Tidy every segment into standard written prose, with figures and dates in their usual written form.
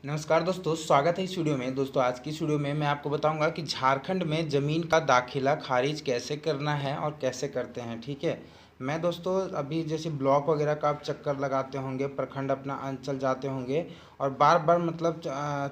नमस्कार दोस्तों, स्वागत है इस वीडियो में। दोस्तों आज की इस वीडियो में मैं आपको बताऊंगा कि झारखंड में ज़मीन का दाखिला खारिज कैसे करना है और कैसे करते हैं। ठीक है, मैं दोस्तों अभी जैसे ब्लॉक वगैरह का आप चक्कर लगाते होंगे, प्रखंड अपना अंचल जाते होंगे और बार बार मतलब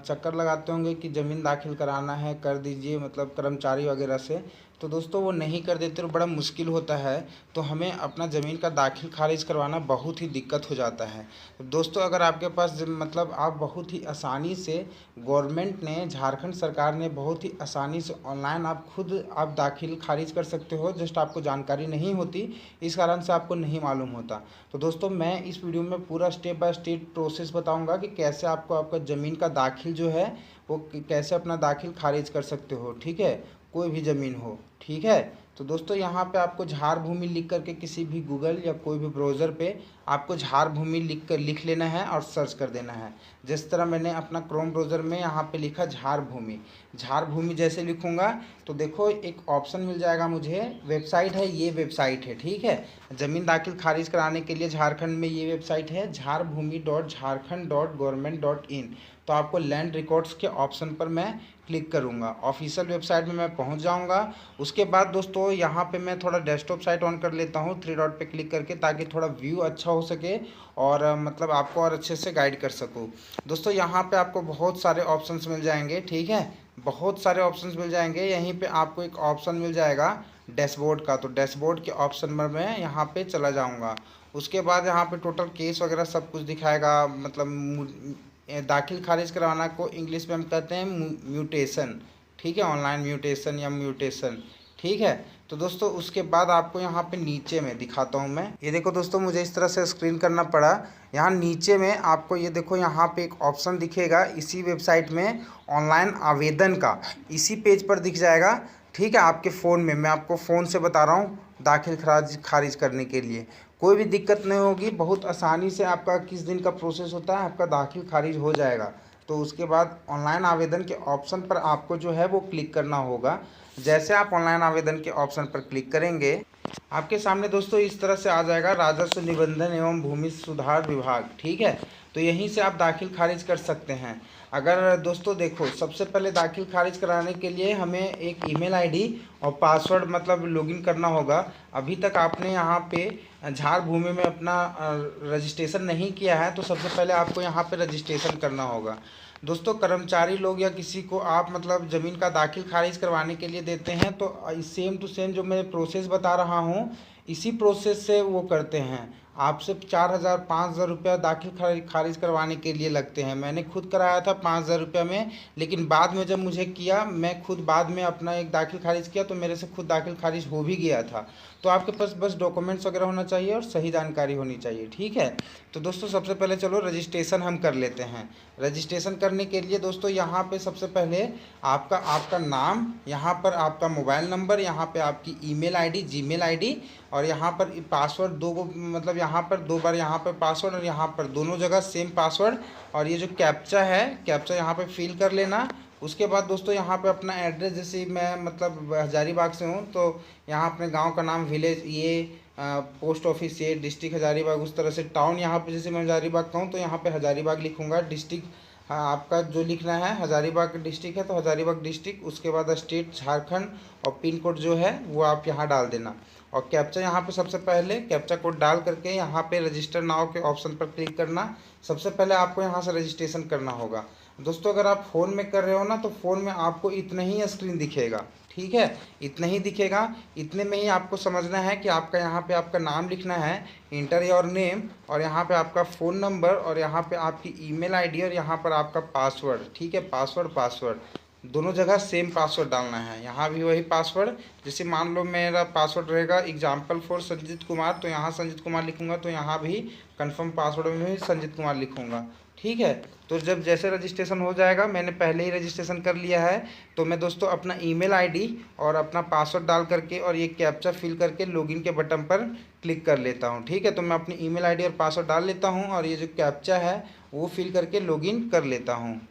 चक्कर लगाते होंगे कि ज़मीन दाखिल कराना है, कर दीजिए मतलब कर्मचारी वगैरह से। तो दोस्तों वो नहीं कर देते तो बड़ा मुश्किल होता है, तो हमें अपना ज़मीन का दाखिल खारिज करवाना बहुत ही दिक्कत हो जाता है। तो दोस्तों अगर आपके पास मतलब आप बहुत ही आसानी से गवर्नमेंट ने, झारखंड सरकार ने बहुत ही आसानी से ऑनलाइन आप खुद आप दाखिल खारिज कर सकते हो। जस्ट आपको जानकारी नहीं होती, इस कारण से आपको नहीं मालूम होता। तो दोस्तों मैं इस वीडियो में पूरा स्टेप बाय स्टेप प्रोसेस बताऊंगा कि कैसे आपको आपका ज़मीन का दाखिल जो है वो कैसे अपना दाखिल खारिज कर सकते हो। ठीक है, कोई भी ज़मीन हो। ठीक है, तो दोस्तों यहाँ पे आपको झार भूमि लिख करके किसी भी गूगल या कोई भी ब्राउज़र पे आपको झार भूमि लिख लेना है और सर्च कर देना है। जिस तरह मैंने अपना क्रोम ब्राउज़र में यहाँ पे लिखा झार भूमि। झार भूमि जैसे लिखूँगा तो देखो एक ऑप्शन मिल जाएगा मुझे, वेबसाइट है, ये वेबसाइट है। ठीक है, ज़मीन दाखिल खारिज कराने के लिए झारखंड में ये वेबसाइट है झारभूमि.झारखंड.गवर्नमेंट.इन। तो आपको लैंड रिकॉर्ड्स के ऑप्शन पर मैं क्लिक करूँगा, ऑफिशियल वेबसाइट में मैं पहुँच जाऊँगा। उसके बाद दोस्तों यहाँ पे मैं थोड़ा डेस्कटॉप साइट ऑन कर लेता हूँ 3 डॉट पे क्लिक करके, ताकि थोड़ा व्यू अच्छा हो सके और मतलब आपको और अच्छे से गाइड कर सकूँ। दोस्तों यहाँ पे आपको बहुत सारे ऑप्शंस मिल जाएंगे। ठीक है, बहुत सारे ऑप्शंस मिल जाएंगे। यहीं पे आपको एक ऑप्शन मिल जाएगा डैशबोर्ड का, तो डैशबोर्ड के ऑप्शन पर मैं यहाँ पे चला जाऊँगा। उसके बाद यहाँ पे टोटल केस वगैरह सब कुछ दिखाएगा। मतलब दाखिल खारिज करवाना को इंग्लिश में हम कहते हैं म्यूटेशन। ठीक है, ऑनलाइन म्यूटेशन या म्यूटेशन। ठीक है, तो दोस्तों उसके बाद आपको यहाँ पे नीचे में दिखाता हूँ मैं। ये देखो दोस्तों, मुझे इस तरह से स्क्रीन करना पड़ा। यहाँ नीचे में आपको ये देखो, यहाँ पे एक ऑप्शन दिखेगा इसी वेबसाइट में ऑनलाइन आवेदन का, इसी पेज पर दिख जाएगा। ठीक है, आपके फ़ोन में, मैं आपको फ़ोन से बता रहा हूँ दाखिल खारिज करने के लिए कोई भी दिक्कत नहीं होगी। बहुत आसानी से आपका किस दिन का प्रोसेस होता है, आपका दाखिल खारिज हो जाएगा। तो उसके बाद ऑनलाइन आवेदन के ऑप्शन पर आपको जो है वो क्लिक करना होगा। जैसे आप ऑनलाइन आवेदन के ऑप्शन पर क्लिक करेंगे, आपके सामने दोस्तों इस तरह से आ जाएगा राजस्व निबंधन एवं भूमि सुधार विभाग। ठीक है, तो यहीं से आप दाखिल खारिज कर सकते हैं। अगर दोस्तों देखो, सबसे पहले दाखिल खारिज कराने के लिए हमें एक ईमेल आईडी और पासवर्ड मतलब लॉगिन करना होगा। अभी तक आपने यहाँ पे झार भूमि में अपना रजिस्ट्रेशन नहीं किया है, तो सबसे पहले आपको यहाँ पे रजिस्ट्रेशन करना होगा। दोस्तों कर्मचारी लोग या किसी को आप मतलब ज़मीन का दाखिल खारिज करवाने के लिए देते हैं, तो सेम टू सेम जो मैं प्रोसेस बता रहा हूँ इसी प्रोसेस से वो करते हैं। आपसे 4,000 5,000 रुपया दाखिल खारिज करवाने के लिए लगते हैं। मैंने खुद कराया था 5,000 रुपया में, लेकिन बाद में जब मुझे किया, मैं खुद बाद में अपना एक दाखिल खारिज किया तो मेरे से खुद दाखिल खारिज हो भी गया था। तो आपके पास बस डॉक्यूमेंट्स वगैरह होना चाहिए और सही जानकारी होनी चाहिए। ठीक है, तो दोस्तों सबसे पहले चलो रजिस्ट्रेशन हम कर लेते हैं। रजिस्ट्रेशन करने के लिए दोस्तों यहाँ पे सबसे पहले आपका नाम, यहाँ पर आपका मोबाइल नंबर, यहाँ पे आपकी ईमेल आईडी, जीमेल आईडी और यहाँ पर पासवर्ड दो, मतलब यहाँ पर 2 बार यहाँ पर पासवर्ड और यहाँ पर दोनों जगह सेम पासवर्ड। और ये जो कैप्चा है, कैप्चा यहाँ पे फिल कर लेना। उसके बाद दोस्तों यहाँ पे अपना एड्रेस, जैसे मैं मतलब हजारीबाग से हूँ तो यहाँ अपने गांव का नाम, विलेज ये, पोस्ट ऑफिस ये, डिस्ट्रिक्ट हजारीबाग, उस तरह से टाउन यहाँ पे जैसे मैं हजारीबाग का हूँ तो यहाँ पे हजारीबाग लिखूँगा। डिस्ट्रिक्ट आपका जो लिखना है, हजारीबाग डिस्ट्रिक्ट है तो हजारीबाग डिस्ट्रिक्ट। उसके बाद स्टेट झारखंड और पिन कोड जो है वो आप यहाँ डाल देना। और कैप्चा यहाँ पे सबसे पहले कैप्चा कोड डाल करके यहाँ पे रजिस्टर नाउ के ऑप्शन पर क्लिक करना। सबसे पहले आपको यहाँ से रजिस्ट्रेशन करना होगा। दोस्तों अगर आप फ़ोन में कर रहे हो ना तो फ़ोन में आपको इतना ही स्क्रीन दिखेगा। ठीक है, इतना ही दिखेगा। इतने में ही आपको समझना है कि आपका यहाँ पे आपका नाम लिखना है, इंटर योर नेम, और यहाँ पे आपका फ़ोन नंबर, और यहाँ पे आपकी ईमेल आईडी, और यहाँ पर आपका पासवर्ड। ठीक है, पासवर्ड दोनों जगह सेम पासवर्ड डालना है। यहाँ भी वही पासवर्ड, जैसे मान लो मेरा पासवर्ड रहेगा एग्जाम्पल फॉर संजीत कुमार, तो यहाँ संजीत कुमार लिखूँगा, तो यहाँ भी कंफर्म पासवर्ड में भी संजीत कुमार लिखूँगा। ठीक है, तो जब जैसे रजिस्ट्रेशन हो जाएगा, मैंने पहले ही रजिस्ट्रेशन कर लिया है, तो मैं दोस्तों अपना ईमेल आईडी और अपना पासवर्ड डाल करके और ये कैप्चा फिल करके लॉगिन के बटन पर क्लिक कर लेता हूँ। ठीक है, तो मैं अपनी ईमेल आईडी और पासवर्ड डाल लेता हूँ और ये जो कैप्चा है वो फिल करके लॉगिन कर लेता हूँ।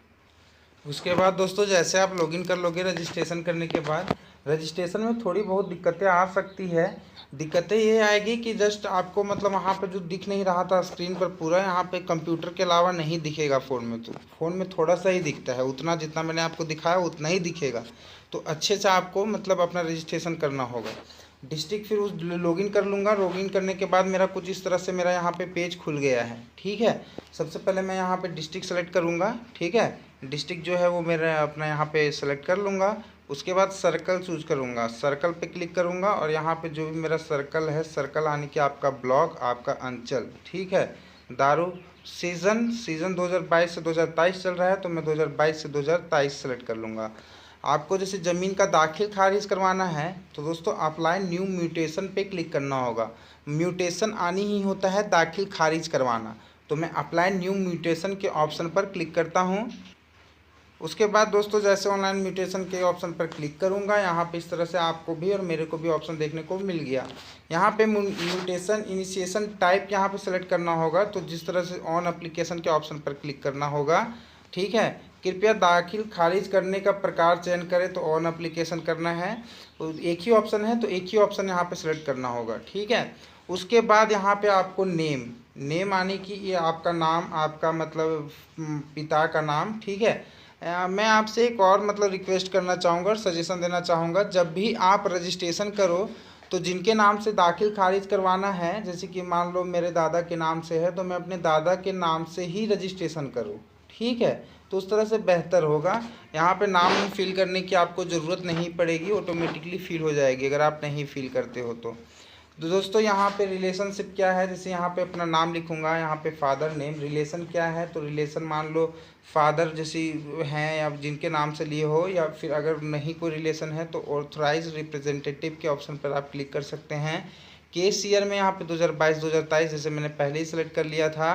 उसके बाद दोस्तों जैसे आप लॉगिन कर लोगे रजिस्ट्रेशन करने के बाद, रजिस्ट्रेशन में थोड़ी बहुत दिक्कतें आ सकती है। दिक्कतें ये आएगी कि जस्ट आपको मतलब वहाँ पे जो दिख नहीं रहा था स्क्रीन पर पूरा, यहाँ पे कंप्यूटर के अलावा नहीं दिखेगा फ़ोन में। तो फ़ोन में थोड़ा सा ही दिखता है, उतना जितना मैंने आपको दिखाया उतना ही दिखेगा। तो अच्छे से आपको मतलब अपना रजिस्ट्रेशन करना होगा। डिस्ट्रिक्ट फिर उस लॉगिन कर लूँगा। लॉगिन करने के बाद मेरा कुछ इस तरह से मेरा यहाँ पे पेज खुल गया है। ठीक है, सबसे पहले मैं यहाँ पे डिस्ट्रिक्ट सेलेक्ट करूँगा। ठीक है, डिस्ट्रिक्ट जो है वो मेरा अपना यहाँ पे सेलेक्ट कर लूँगा। उसके बाद सर्कल चूज करूँगा, सर्कल पे क्लिक करूँगा और यहाँ पे जो भी मेरा सर्कल है, सर्कल आने कि आपका ब्लॉक, आपका अंचल। ठीक है, दारू सीज़न 2022 से 2023 चल रहा है, तो मैं 2022 से 2023 सेलेक्ट कर लूँगा। आपको जैसे ज़मीन का दाखिल खारिज करवाना है तो दोस्तों अप्लाई न्यू म्यूटेशन पे क्लिक करना होगा। म्यूटेशन आनी ही होता है दाखिल खारिज करवाना, तो मैं अप्लाई न्यू म्यूटेशन के ऑप्शन पर क्लिक करता हूँ। उसके बाद दोस्तों जैसे ऑनलाइन म्यूटेशन के ऑप्शन पर क्लिक करूंगा, यहाँ पे इस तरह से आपको भी और मेरे को भी ऑप्शन देखने को मिल गया। यहाँ पे म्यूटेशन इनिशिएशन टाइप यहाँ पे सेलेक्ट करना होगा, तो जिस तरह से ऑन एप्लीकेशन के ऑप्शन पर क्लिक करना होगा। ठीक है, कृपया दाखिल खारिज करने का प्रकार चयन करें, तो ऑन एप्लीकेशन करना है। तो एक ही ऑप्शन है तो एक ही ऑप्शन यहाँ पे सेलेक्ट करना होगा। ठीक है, उसके बाद यहाँ पे आपको नेम आने की, ये आपका नाम, आपका मतलब पिता का नाम। ठीक है, मैं आपसे एक और मतलब रिक्वेस्ट करना चाहूँगा और सजेशन देना चाहूँगा, जब भी आप रजिस्ट्रेशन करो तो जिनके नाम से दाखिल खारिज करवाना है, जैसे कि मान लो मेरे दादा के नाम से है, तो मैं अपने दादा के नाम से ही रजिस्ट्रेशन करूँ। ठीक है, तो उस तरह से बेहतर होगा। यहाँ पे नाम फिल करने की आपको ज़रूरत नहीं पड़ेगी, ऑटोमेटिकली फिल हो जाएगी अगर आप नहीं फिल करते हो तो। दोस्तों यहाँ पे रिलेशनशिप क्या है, जैसे यहाँ पे अपना नाम लिखूँगा, यहाँ पे फादर नेम। रिलेशन क्या है, तो रिलेशन मान लो फादर जैसे हैं या जिनके नाम से लिए हो, या फिर अगर नहीं कोई रिलेशन है तो ऑथराइज रिप्रेजेंटेटिव के ऑप्शन पर आप क्लिक कर सकते हैं। केस ईयर में यहाँ पे 2022-2023 जैसे मैंने पहले ही सेलेक्ट कर लिया था।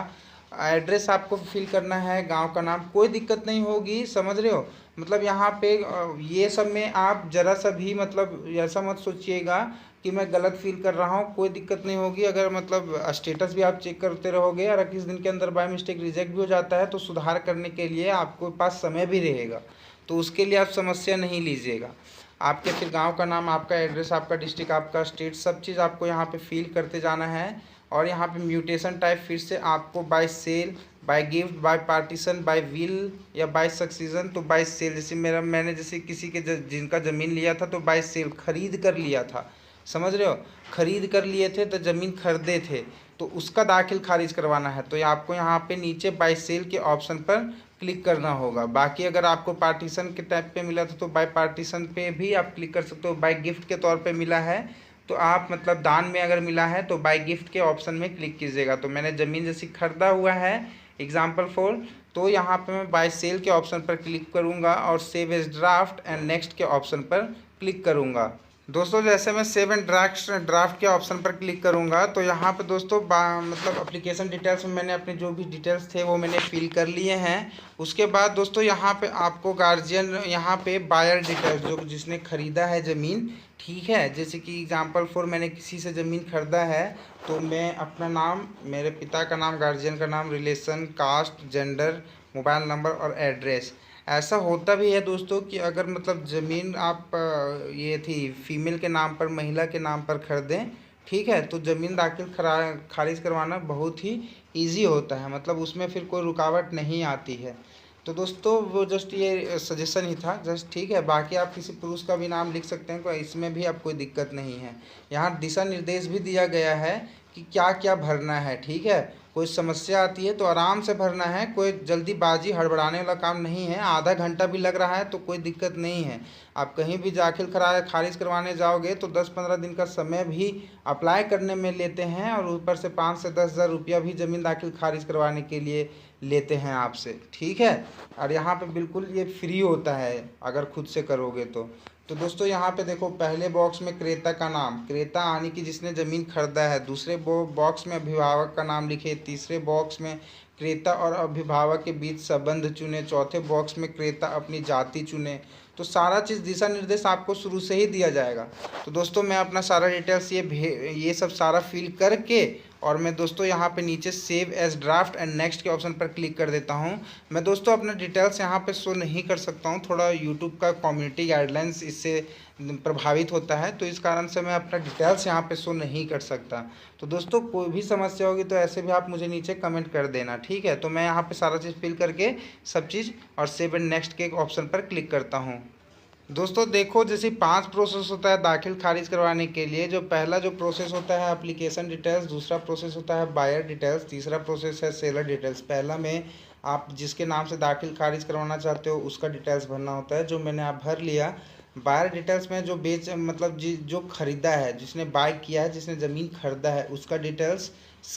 एड्रेस आपको फिल करना है, गांव का नाम, कोई दिक्कत नहीं होगी, समझ रहे हो। मतलब यहाँ पे ये सब में आप ज़रा सा भी मतलब ऐसा मत सोचिएगा कि मैं गलत फील कर रहा हूँ, कोई दिक्कत नहीं होगी। अगर मतलब स्टेटस भी आप चेक करते रहोगे और किस दिन के अंदर बाय मिस्टेक रिजेक्ट भी हो जाता है तो सुधार करने के लिए आपके पास समय भी रहेगा, तो उसके लिए आप समस्या नहीं लीजिएगा। आपके फिर गांव का नाम, आपका एड्रेस, आपका डिस्ट्रिक्ट, आपका स्टेट, सब चीज़ आपको यहाँ पे फिल करते जाना है। और यहाँ पे म्यूटेशन टाइप फिर से आपको by sale, by gift, by partition, by will या बाय सक्सीजन। तो बाय सेल, जैसे मैंने जैसे किसी के जिनका ज़मीन लिया था तो बाय सेल खरीद कर लिया था, समझ रहे हो, खरीद कर लिए थे तो ज़मीन खरीदे थे, तो उसका दाखिल खारिज करवाना है तो आपको यहाँ पे नीचे बाय सेल के ऑप्शन पर क्लिक करना होगा। बाकी अगर आपको पार्टीशन के टाइप पे मिला था तो बाय पार्टीशन पे भी आप क्लिक कर सकते हो। बाय गिफ्ट के तौर पे मिला है तो आप मतलब दान में अगर मिला है तो बाय गिफ्ट के ऑप्शन में क्लिक कीजिएगा। तो मैंने ज़मीन जैसी खरीदा हुआ है एग्जाम्पल फॉर, तो यहाँ पे मैं बाय सेल के ऑप्शन पर क्लिक करूँगा और save as draft and next के ऑप्शन पर क्लिक करूँगा। दोस्तों जैसे मैं सेव एंड ड्राफ्ट के ऑप्शन पर क्लिक करूंगा तो यहाँ पे दोस्तों मतलब एप्लीकेशन डिटेल्स में मैंने अपने जो भी डिटेल्स थे वो मैंने फिल कर लिए हैं। उसके बाद दोस्तों यहाँ पे आपको गार्जियन, यहाँ पे बायर डिटेल्स, जो जिसने ख़रीदा है ज़मीन, ठीक है, जैसे कि एग्जांपल फॉर मैंने किसी से ज़मीन खरीदा है तो मैं अपना नाम, मेरे पिता का नाम, गार्जियन का नाम, relation, caste, gender, mobile number और एड्रेस। ऐसा होता भी है दोस्तों कि अगर मतलब ज़मीन आप ये थी फीमेल के नाम पर, महिला के नाम पर खरीदें, ठीक है, तो ज़मीन दाखिल खारिज करवाना बहुत ही इजी होता है, मतलब उसमें फिर कोई रुकावट नहीं आती है। तो दोस्तों वो जस्ट ये सजेशन ही था जस्ट, ठीक है। बाकी आप किसी पुरुष का भी नाम लिख सकते हैं, कोई इसमें भी आप कोई दिक्कत नहीं है। यहाँ दिशा निर्देश भी दिया गया है कि क्या क्या भरना है, ठीक है। कोई समस्या आती है तो आराम से भरना है, कोई जल्दीबाजी हड़बड़ाने वाला काम नहीं है। आधा घंटा भी लग रहा है तो कोई दिक्कत नहीं है। आप कहीं भी दाखिल खारिज करवाने जाओगे तो 10-15 दिन का समय भी अप्लाई करने में लेते हैं और ऊपर से 5 से 10 हज़ार रुपया भी ज़मीन दाखिल खारिज करवाने के लिए लेते हैं आपसे, ठीक है। और यहाँ पे बिल्कुल ये फ्री होता है अगर खुद से करोगे तो दोस्तों यहाँ पे देखो, पहले बॉक्स में क्रेता का नाम, क्रेता यानी कि जिसने ज़मीन खरीदा है। दूसरे बॉक्स में अभिभावक का नाम लिखे। तीसरे बॉक्स में क्रेता और अभिभावक के बीच संबंध चुने। चौथे बॉक्स में क्रेता अपनी जाति चुने। तो सारा चीज़ दिशा निर्देश आपको शुरू से ही दिया जाएगा। तो दोस्तों मैं अपना सारा डिटेल्स ये सब सारा फिल करके और मैं दोस्तों यहाँ पे नीचे save as draft and next के ऑप्शन पर क्लिक कर देता हूँ। मैं दोस्तों अपना डिटेल्स यहाँ पे शो नहीं कर सकता हूँ, थोड़ा यूट्यूब का कम्युनिटी गाइडलाइंस इससे प्रभावित होता है, तो इस कारण से मैं अपना डिटेल्स यहाँ पे शो नहीं कर सकता। तो दोस्तों कोई भी समस्या होगी तो ऐसे भी आप मुझे नीचे कमेंट कर देना, ठीक है। तो मैं यहाँ पे सारा चीज़ फिल करके सब चीज़ और सेव एंड नेक्स्ट के ऑप्शन पर क्लिक करता हूँ। दोस्तों देखो, जैसे 5 प्रोसेस होता है दाखिल खारिज करवाने के लिए। जो पहला जो प्रोसेस होता है एप्लीकेशन डिटेल्स, दूसरा प्रोसेस होता है बायर डिटेल्स, तीसरा प्रोसेस है सेलर डिटेल्स। पहला में आप जिसके नाम से दाखिल खारिज करवाना चाहते हो उसका डिटेल्स भरना होता है, जो मैंने आप भर लिया। बायर डिटेल्स में जो मतलब जो ख़रीदा है, जिसने बाय किया है, जिसने ज़मीन खरीदा है उसका डिटेल्स,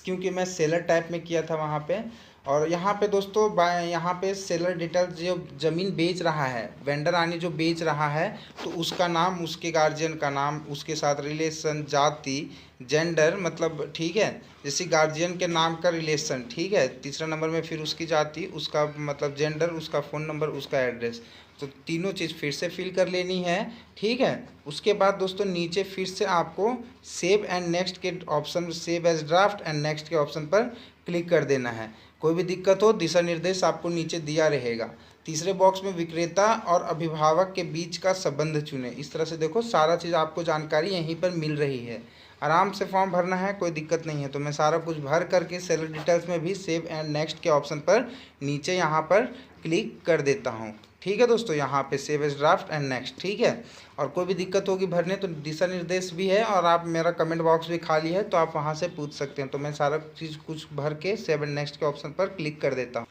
क्योंकि मैं सेलर टाइप में किया था वहाँ पे। और यहाँ पे दोस्तों यहाँ पे सेलर डिटेल्स, जो ज़मीन बेच रहा है, वेंडर यानी जो बेच रहा है, तो उसका नाम, उसके गार्जियन का नाम, उसके साथ रिलेशन, जाति, जेंडर, मतलब ठीक है, जैसे गार्जियन के नाम का रिलेशन, ठीक है। तीसरा नंबर में फिर उसकी जाति, उसका मतलब जेंडर, उसका फ़ोन नंबर, उसका एड्रेस। तो तीनों चीज़ फिर से फिल कर लेनी है, ठीक है। उसके बाद दोस्तों नीचे फिर से आपको सेव एंड नेक्स्ट के option, save as draft and next के ऑप्शन पर क्लिक कर देना है। कोई भी दिक्कत हो दिशा निर्देश आपको नीचे दिया रहेगा। तीसरे बॉक्स में विक्रेता और अभिभावक के बीच का संबंध चुनें। इस तरह से देखो सारा चीज़ आपको जानकारी यहीं पर मिल रही है। आराम से फॉर्म भरना है, कोई दिक्कत नहीं है। तो मैं सारा कुछ भर करके सेलर डिटेल्स में भी सेव एंड नेक्स्ट के ऑप्शन पर नीचे यहाँ पर क्लिक कर देता हूँ, ठीक है दोस्तों। यहाँ पे save as draft and next, ठीक है। और कोई भी दिक्कत होगी भरने तो दिशा निर्देश भी है, और आप मेरा कमेंट बॉक्स भी खाली है तो आप वहाँ से पूछ सकते हैं। तो मैं सारा चीज़ कुछ भर के सेव एंड नेक्स्ट के ऑप्शन पर क्लिक कर देता हूँ।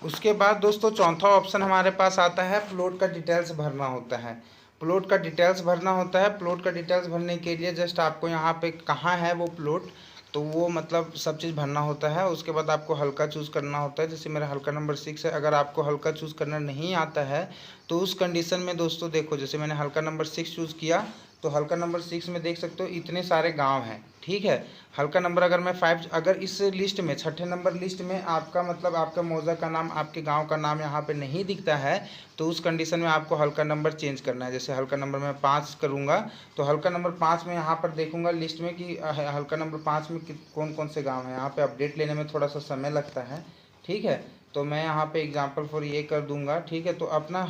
उसके बाद दोस्तों चौथा ऑप्शन हमारे पास आता है प्लॉट का डिटेल्स भरना होता है। प्लॉट का डिटेल्स भरना होता है। प्लॉट का डिटेल्स भरने के लिए जस्ट आपको यहाँ पे कहाँ है वो प्लॉट, तो वो मतलब सब चीज़ भरना होता है। उसके बाद आपको हल्का चूज़ करना होता है, जैसे मेरा हल्का नंबर 6 है। अगर आपको हल्का चूज़ करना नहीं आता है तो उस कंडीशन में दोस्तों देखो, जैसे मैंने हल्का नंबर 6 चूज़ किया तो हल्का नंबर 6 में देख सकते हो इतने सारे गांव हैं, ठीक है। हल्का नंबर अगर मैं 5, अगर इस लिस्ट में 6ठे नंबर लिस्ट में आपका मतलब आपका मौजा का नाम, आपके गांव का नाम यहाँ पे नहीं दिखता है, तो उस कंडीशन में आपको हल्का नंबर चेंज करना है। जैसे हल्का नंबर मैं 5 करूँगा तो हल्का नंबर 5 में यहाँ पर देखूँगा लिस्ट में कि हल्का नंबर 5 में कौन कौन से गाँव हैं। यहाँ पर अपडेट लेने में थोड़ा सा समय लगता है, ठीक है। तो मैं यहाँ पे एग्जांपल फॉर ये कर दूंगा, ठीक है। तो अपना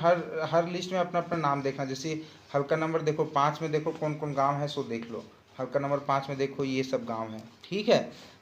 हर लिस्ट में अपना अपना नाम देखना। जैसे हल्का नंबर देखो 5 में देखो कौन कौन गांव है, सो देख लो। हल्का नंबर 5 में देखो ये सब गांव है, ठीक है।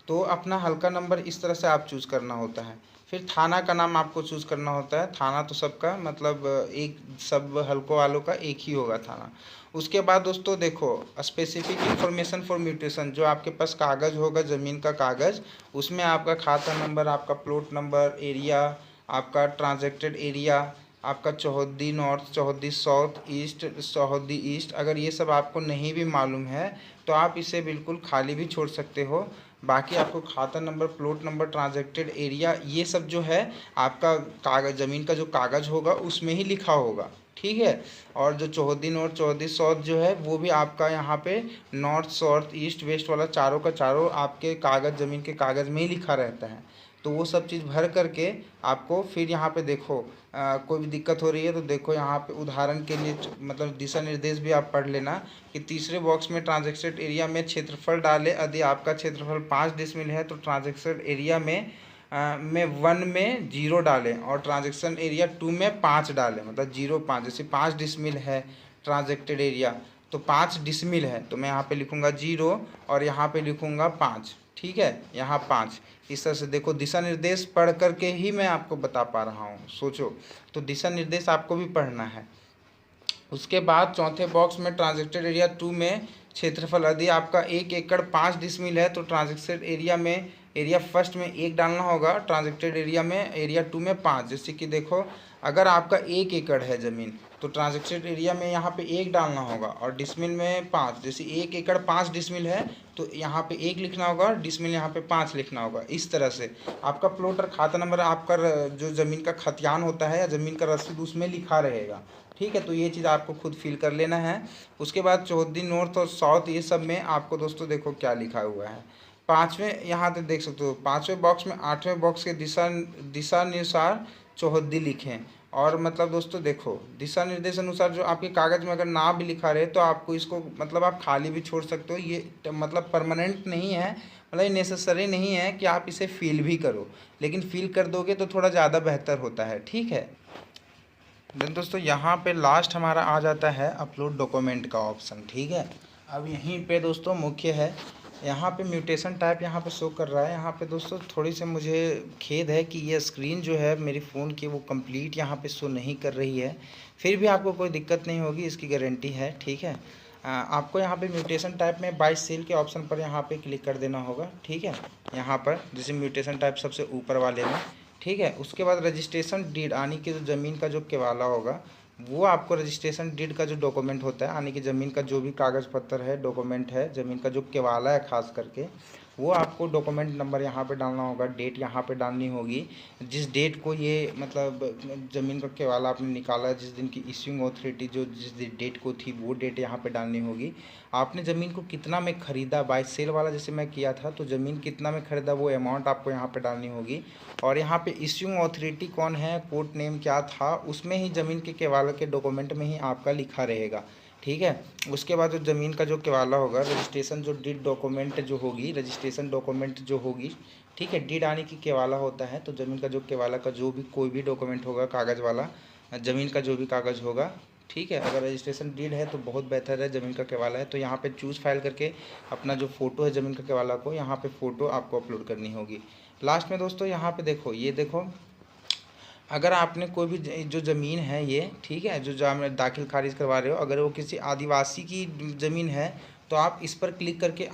तो अपना हल्का नंबर इस तरह से आप चूज़ करना होता है। फिर थाना का नाम आपको चूज़ करना होता है। थाना तो सबका मतलब एक, सब हल्कों वालों का एक ही होगा थाना। उसके बाद दोस्तों देखो स्पेसिफिक इंफॉर्मेशन फॉर म्यूटेशन, जो आपके पास कागज़ होगा ज़मीन का कागज़, उसमें आपका खाता नंबर, आपका प्लॉट नंबर, एरिया, आपका ट्रांजेक्टेड एरिया, आपका चौहद्दी नॉर्थ, चौहद्दी साउथ, ईस्ट, चौहद्दी ईस्ट, अगर ये सब आपको नहीं भी मालूम है तो आप इसे बिल्कुल खाली भी छोड़ सकते हो। बाकी आपको खाता number, plot number, transacted area, ये सब जो है आपका कागज़, ज़मीन का जो कागज़ होगा उसमें ही लिखा होगा, ठीक है। और जो चौहद्दी नॉर्थ, चौहद्दी साउथ जो है वो भी आपका यहाँ पे नॉर्थ, साउथ, ईस्ट, वेस्ट वाला चारों का चारों आपके कागज़, ज़मीन के कागज़ में ही लिखा रहता है। तो वो सब चीज़ भर करके आपको फिर यहाँ पे देखो कोई भी दिक्कत हो रही है तो देखो यहाँ पे उदाहरण के लिए मतलब दिशा निर्देश भी आप पढ़ लेना कि तीसरे बॉक्स में ट्रांजेक्टेड एरिया में क्षेत्रफल डालें। यदि आपका क्षेत्रफल 5 डिसमिल है तो ट्रांजेक्टेड एरिया में 1 में 0 डालें, और ट्रांजेक्शन एरिया 2 में 5 डालें, मतलब 0-5। जैसे 5 डिसमिल है ट्रांजेक्टेड एरिया तो 5 डिसमिल है, तो मैं यहाँ पे लिखूँगा 0 और यहाँ पे लिखूँगा 5, ठीक है, यहाँ 5। इस तरह से देखो दिशा निर्देश पढ़ करके ही मैं आपको बता पा रहा हूँ, सोचो। तो दिशा निर्देश आपको भी पढ़ना है। उसके बाद चौथे बॉक्स में ट्रांजेक्टेड एरिया 2 में क्षेत्रफल, यदि आपका 1 एकड़ 5 डिसमिल है तो ट्रांजेक्टेड एरिया में एरिया फर्स्ट में 1 डालना होगा, ट्रांजेक्टेड एरिया में एरिया 2 में 5। जैसे कि देखो अगर आपका 1 एकड़ है ज़मीन तो ट्रांजेक्टेड एरिया में यहाँ पे 1 डालना होगा और डिसमिल में 5। जैसे 1 एकड़ 5 डिसमिल है तो यहाँ पे 1 लिखना होगा, डिसमिल यहाँ पे 5 लिखना होगा। इस तरह से आपका प्लॉट और खाता नंबर, आपका जो ज़मीन का खतियान होता है या ज़मीन का रसीद उसमें लिखा रहेगा, ठीक है। तो ये चीज़ आपको खुद फिल कर लेना है। उसके बाद चौहद्दी नॉर्थ और साउथ, ये सब में आपको दोस्तों देखो क्या लिखा हुआ है। 5वें यहाँ तक देख सकते हो, 5वें बॉक्स में 8वें बॉक्स के दिशानुसार चौहद्दी लिखें, और मतलब दोस्तों देखो, दिशा निर्देश अनुसार जो आपके कागज़ में अगर ना भी लिखा रहे तो आपको इसको मतलब आप खाली भी छोड़ सकते हो। ये मतलब परमानेंट नहीं है, मतलब ये नेसेसरी नहीं है कि आप इसे फिल भी करो, लेकिन फिल कर दोगे तो थोड़ा ज़्यादा बेहतर होता है, ठीक है। देन दोस्तों यहाँ पे लास्ट हमारा आ जाता है अपलोड डॉक्यूमेंट का ऑप्शन, ठीक है। अब यहीं पे दोस्तों मुख्य है, यहाँ पे म्यूटेशन टाइप यहाँ पे शो कर रहा है। यहाँ पे दोस्तों थोड़ी सी मुझे खेद है कि ये स्क्रीन जो है मेरी फ़ोन की वो कंप्लीट यहाँ पे शो नहीं कर रही है। फिर भी आपको कोई दिक्कत नहीं होगी, इसकी गारंटी है, ठीक है। आपको यहाँ पे म्यूटेशन टाइप में बाय सेल के ऑप्शन पर यहाँ पे क्लिक कर देना होगा, ठीक है। यहाँ पर जैसे म्यूटेशन टाइप सबसे ऊपर वाले में, ठीक है। उसके बाद रजिस्ट्रेशन डीड यानी कि जो ज़मीन का जो केवाला होगा, वो आपको रजिस्ट्रेशन डीड का जो डॉक्यूमेंट होता है यानी कि ज़मीन का जो भी कागज़ पत्तर है, डॉक्यूमेंट है, ज़मीन का जो केवाला है खास करके, वो आपको डॉक्यूमेंट नंबर यहाँ पे डालना होगा, डेट यहाँ पे डालनी होगी, जिस डेट को ये मतलब ज़मीन का केवाला आपने निकाला, जिस दिन की इश्यूइंग अथॉरिटी जो जिस डेट को थी वो डेट यहाँ पे डालनी होगी। आपने ज़मीन को कितना में ख़रीदा, बाय सेल वाला जैसे मैं किया था, तो ज़मीन कितना में ख़रीदा वो अमाउंट आपको यहाँ पे डालनी होगी। और यहाँ पे इश्यूइंग अथॉरिटी कौन है, कोर्ट नेम क्या था, उसमें ही ज़मीन के केवाला के डॉक्यूमेंट में ही आपका लिखा रहेगा, ठीक है। उसके बाद जो ज़मीन का जो केवाला होगा, रजिस्ट्रेशन जो डीड डॉक्यूमेंट जो होगी, रजिस्ट्रेशन डॉक्यूमेंट जो होगी, ठीक है। डीड आने की केवाला होता है, तो ज़मीन का जो केवाला का जो भी कोई भी डॉक्यूमेंट होगा कागज़ वाला, ज़मीन का जो भी कागज़ होगा, ठीक है। अगर रजिस्ट्रेशन डीड है तो बहुत बेहतर है, ज़मीन का केवाला है तो यहाँ पे चूज़ फाइल करके अपना जो फ़ोटो है ज़मीन का केवाला को, यहाँ पे फ़ोटो आपको अपलोड करनी होगी। लास्ट में दोस्तों यहाँ पे देखो, ये देखो, अगर आपने कोई भी जो ज़मीन है ये, ठीक है, जो दाखिल खारिज करवा रहे हो, अगर वो किसी आदिवासी की ज़मीन है तो आप इस पर क्लिक करके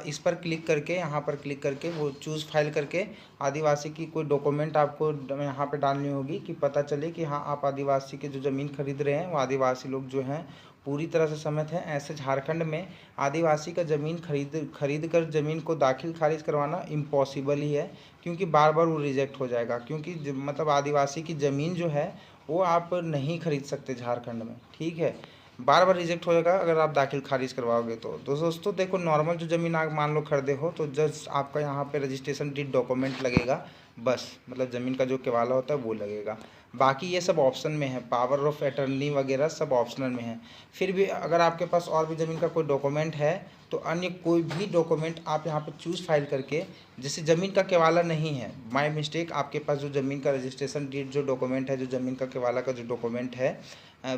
इस पर क्लिक करके यहाँ पर क्लिक करके वो चूज़ फाइल करके आदिवासी की कोई डॉक्यूमेंट आपको यहाँ पे डालनी होगी कि पता चले कि हाँ आप आदिवासी के जो ज़मीन खरीद रहे हैं वो आदिवासी लोग जो हैं पूरी तरह से सहमत हैं। ऐसे झारखंड में आदिवासी का ज़मीन खरीद कर ज़मीन को दाखिल खारिज करवाना इम्पॉसिबल ही है, क्योंकि बार बार वो रिजेक्ट हो जाएगा, क्योंकि मतलब आदिवासी की ज़मीन जो है वो आप नहीं खरीद सकते झारखंड में, ठीक है। बार बार रिजेक्ट हो जाएगा अगर आप दाखिल खारिज करवाओगे तो। दोस्तों देखो, नॉर्मल जो ज़मीन आप मान लो खरीदे हो तो जस्ट आपका यहाँ पे रजिस्ट्रेशन डीड डॉक्यूमेंट लगेगा, बस, मतलब ज़मीन का जो केवाला होता है वो लगेगा। बाकी ये सब ऑप्शन में है, पावर ऑफ अटर्नी वगैरह सब ऑप्शनल में है। फिर भी अगर आपके पास और भी ज़मीन का कोई डॉक्यूमेंट है तो अन्य कोई भी डॉक्यूमेंट आप यहाँ पे चूज़ फाइल करके, जैसे ज़मीन का केवाला नहीं है, माय मिस्टेक, आपके पास जो ज़मीन का रजिस्ट्रेशन डीड जो डॉक्यूमेंट है, जो ज़मीन का केवाला का जो डॉक्यूमेंट है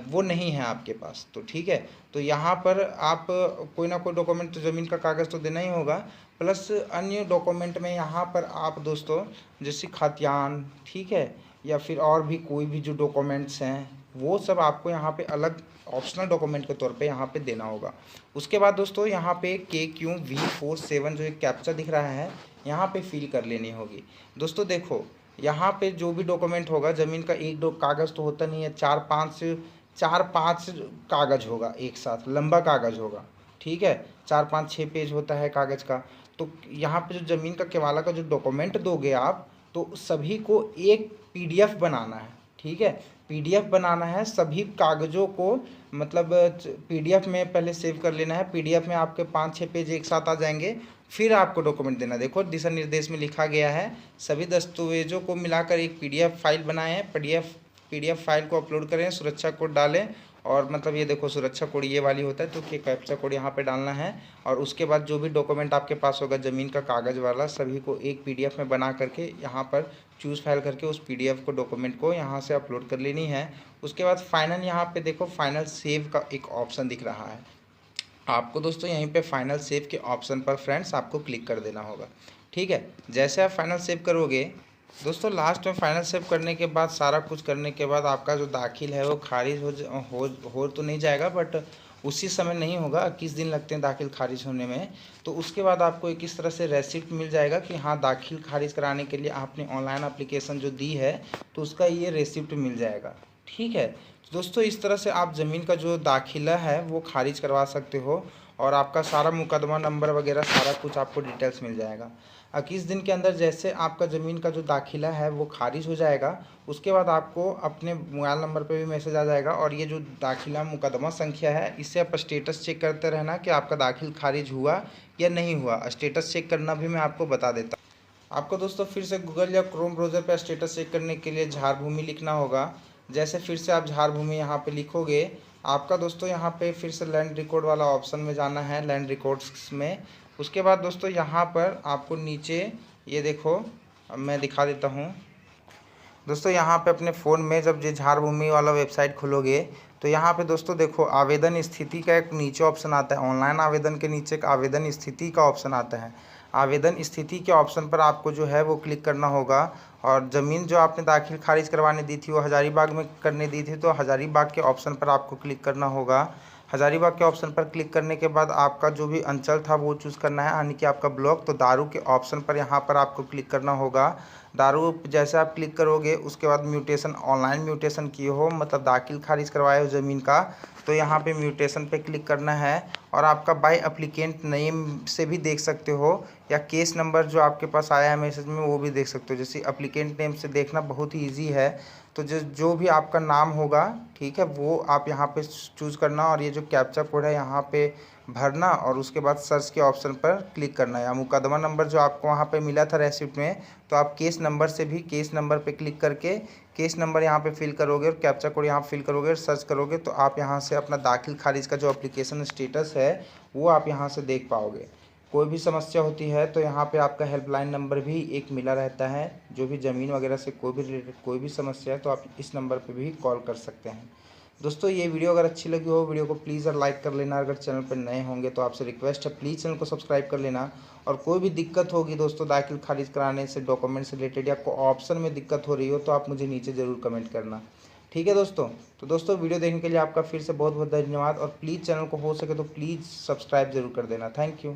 वो नहीं है आपके पास, तो ठीक है। तो यहाँ पर आप कोई ना कोई डॉक्यूमेंट, तो ज़मीन का कागज़ तो देना ही होगा, प्लस अन्य डॉक्यूमेंट में यहाँ पर आप दोस्तों जैसे खतियान, ठीक है, या फिर और भी कोई भी जो डॉक्यूमेंट्स हैं वो सब आपको यहाँ पे अलग ऑप्शनल डॉक्यूमेंट के तौर पे यहाँ पे देना होगा। उसके बाद दोस्तों यहाँ पे KQV47 जो एक कैप्चा दिख रहा है यहाँ पे फिल कर लेनी होगी। दोस्तों देखो, यहाँ पे जो भी डॉक्यूमेंट होगा, ज़मीन का एक दो कागज़ तो होता नहीं है, चार पाँच कागज़ होगा एक साथ, लंबा कागज़ होगा, ठीक है, 4-5-6 पेज होता है कागज़ का। तो यहाँ पे जो ज़मीन का केवाला का जो डॉक्यूमेंट दोगे आप, तो सभी को एक PDF बनाना है, ठीक है। PDF बनाना है सभी कागज़ों को, मतलब PDF में पहले सेव कर लेना है। PDF में आपके 5-6 पेज एक साथ आ जाएंगे, फिर आपको डॉक्यूमेंट देना। देखो दिशा निर्देश में लिखा गया है, सभी दस्तावेजों को मिलाकर एक PDF फाइल बनाएं, PDF फाइल को अपलोड करें, सुरक्षा कोड डालें, और मतलब ये देखो सुरक्षा कोड ये वाली होता है, तो कि कैप्चा कोड यहाँ पे डालना है। और उसके बाद जो भी डॉक्यूमेंट आपके पास होगा ज़मीन का कागज़ वाला, सभी को एक PDF में बना करके यहाँ पर चूज़ फाइल करके उस PDF को, डॉक्यूमेंट को यहाँ से अपलोड कर लेनी है। उसके बाद फाइनल, यहाँ पे देखो फाइनल सेव का एक ऑप्शन दिख रहा है आपको दोस्तों, यहीं पे फाइनल सेव के ऑप्शन पर फ्रेंड्स आपको क्लिक कर देना होगा, ठीक है। जैसे आप फाइनल सेव करोगे दोस्तों, लास्ट में फाइनल सेव करने के बाद, सारा कुछ करने के बाद आपका जो दाखिल है वो खारिज हो तो नहीं जाएगा, बट उसी समय नहीं होगा, 21 दिन लगते हैं दाखिल खारिज होने में। तो उसके बाद आपको एक इस तरह से रेसिप्ट मिल जाएगा कि हाँ दाखिल खारिज कराने के लिए आपने ऑनलाइन एप्लीकेशन जो दी है तो उसका ये रेसिप्ट मिल जाएगा, ठीक है। दोस्तों इस तरह से आप ज़मीन का जो दाखिला है वो खारिज करवा सकते हो, और आपका सारा मुकदमा नंबर वगैरह सारा कुछ आपको डिटेल्स मिल जाएगा। 21 दिन के अंदर जैसे आपका ज़मीन का जो दाखिला है वो खारिज हो जाएगा, उसके बाद आपको अपने मोबाइल नंबर पे भी मैसेज आ जाएगा, और ये जो दाखिला मुकदमा संख्या है इससे आप स्टेटस चेक करते रहना कि आपका दाखिल खारिज हुआ या नहीं हुआ। स्टेटस चेक करना भी मैं आपको बता देता हूँ। आपको दोस्तों फिर से गूगल या क्रोम ब्राउज़र पर स्टेटस चेक करने के लिए झारभूमि लिखना होगा। जैसे फिर से आप झारभूमि यहाँ पे लिखोगे, आपका दोस्तों यहाँ पे फिर से लैंड रिकॉर्ड वाला ऑप्शन में जाना है, लैंड रिकॉर्ड्स में। उसके बाद दोस्तों यहाँ पर आपको नीचे ये देखो, अब मैं दिखा देता हूँ दोस्तों। यहाँ पे अपने फ़ोन में जब ये झारभूमि वाला वेबसाइट खोलोगे तो यहाँ पे दोस्तों देखो आवेदन स्थिति का एक नीचे ऑप्शन आता है। ऑनलाइन आवेदन के नीचे एक आवेदन स्थिति का ऑप्शन आता है। आवेदन स्थिति के ऑप्शन पर आपको जो है वो क्लिक करना होगा। और ज़मीन जो आपने दाखिल खारिज करवाने दी थी वो हज़ारीबाग में करने दी थी, तो हज़ारीबाग के ऑप्शन पर आपको क्लिक करना होगा। हज़ारीबाग के ऑप्शन पर क्लिक करने के बाद आपका जो भी अंचल था वो चूज़ करना है, यानी कि आपका ब्लॉक। तो दारू के ऑप्शन पर यहाँ पर आपको क्लिक करना होगा। दारू जैसे आप क्लिक करोगे उसके बाद म्यूटेशन, ऑनलाइन म्यूटेशन किए हो मतलब दाखिल खारिज करवाए हो ज़मीन का, तो यहाँ पे म्यूटेशन पे क्लिक करना है। और आपका बाय एप्लीकेंट नेम से भी देख सकते हो, या केस नंबर जो आपके पास आया है मैसेज में वो भी देख सकते हो। जैसे एप्लीकेंट नेम से देखना बहुत ही ईजी है। तो जो भी आपका नाम होगा, ठीक है, वो आप यहाँ पे चूज़ करना और ये जो कैप्चा कोड है यहाँ पे भरना और उसके बाद सर्च के ऑप्शन पर क्लिक करना है। या मुकदमा नंबर जो आपको वहाँ पे मिला था रेसिप्ट में, तो आप केस नंबर से भी केस नंबर पे क्लिक करके केस नंबर यहाँ पे फिल करोगे और कैप्चा कोड यहाँ फिल करोगे और सर्च करोगे, तो आप यहाँ से अपना दाखिल खारिज का जो एप्लीकेशन स्टेटस है वो आप यहाँ से देख पाओगे। कोई भी समस्या होती है तो यहाँ पे आपका हेल्पलाइन नंबर भी एक मिला रहता है। जो भी ज़मीन वगैरह से कोई भी रिलेटेड कोई भी समस्या है तो आप इस नंबर पे भी कॉल कर सकते हैं। दोस्तों ये वीडियो अगर अच्छी लगी हो, वीडियो को प्लीज़ और लाइक कर लेना। अगर चैनल पर नए होंगे तो आपसे रिक्वेस्ट है प्लीज़ चैनल को सब्सक्राइब कर लेना। और कोई भी दिक्कत होगी दोस्तों दाखिल खारिज कराने से, डॉक्यूमेंट से रिलेटेड या कोई ऑप्शन में दिक्कत हो रही हो तो आप मुझे नीचे ज़रूर कमेंट करना, ठीक है दोस्तों। तो दोस्तों वीडियो देखने के लिए आपका फिर से बहुत बहुत धन्यवाद। और प्लीज़ चैनल को हो सके तो प्लीज़ सब्सक्राइब ज़रूर कर देना। Thank you.